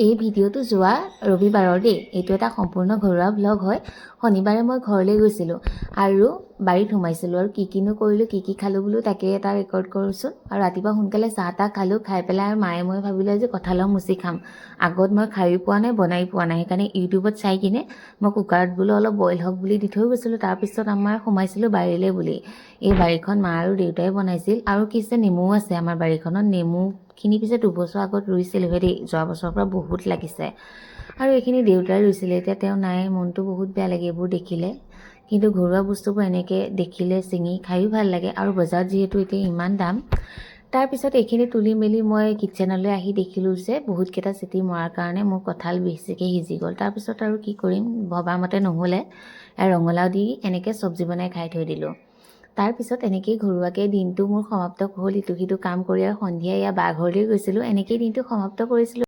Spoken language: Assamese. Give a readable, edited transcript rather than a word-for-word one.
এই ভিডিঅ'টো যোৱা ৰবিবাৰৰ দেই। এইটো এটা সম্পূৰ্ণ ঘৰুৱা ব্লগ হয়। শনিবাৰে মই ঘৰলৈ গৈছিলোঁ আৰু বাৰীত সোমাইছিলোঁ আৰু কিনো কৰিলোঁ, কি খালোঁ বোলো তাকে এটা ৰেকৰ্ড কৰিছোঁ। আৰু ৰাতিপুৱা সোনকালে চাহ তাহ খালোঁ, খাই পেলাই আৰু মায়ে মই ভাবিলোঁ আজি কঁঠালৰ মুচি খাম। আগত মই খায়ো পোৱা নাই, বনাই পোৱা নাই, সেইকাৰণে ইউটিউবত চাই কিনে মই কুকাৰত বোলো অলপ বইল হওক বুলি দি থৈ গৈছিলোঁ। তাৰপিছত আমাৰ সোমাইছিলোঁ বাৰীলৈ বুলি। এই বাৰীখন মা আৰু দেউতাই বনাইছিল আৰু কিছে নেমু আছে আমাৰ বাৰীখনত। নেমুখিনি পিছে 2 বছৰ আগত ৰুইছিলোঁ দেই, যোৱা বছৰৰ পৰা বহুত লাগিছে আৰু এইখিনি দেউতাই ৰুইছিলে। এতিয়া তেওঁ নাই, মনটো বহুত বেয়া লাগে এইবোৰ দেখিলে। কিন্তু ঘৰুৱা বস্তুবোৰ এনেকৈ দেখিলে ছিঙি খায়ো ভাল লাগে আৰু বজাৰত যিহেতু এতিয়া ইমান দাম। তাৰপিছত এইখিনি তুলি মেলি মই কিটচেনলৈ আহি দেখিলোঁ যে বহুতকেইটা চিটি মৰাৰ কাৰণে মোৰ কঁঠাল বেছিকৈ সিজি গ'ল। তাৰপিছত আৰু কি কৰিম, ভবামতে নহ'লে ৰঙালাও দি এনেকৈ চব্জি বনাই খাই থৈ দিলোঁ। তাৰপিছত এনেকৈয়ে ঘৰুৱাকৈ দিনটো মোৰ সমাপ্ত হ'ল, ইটো সিটো কাম কৰি আৰু সন্ধিয়া এয়া বা ঘৰলৈ গৈছিলোঁ। এনেকৈয়ে দিনটো সমাপ্ত কৰিছিলোঁ।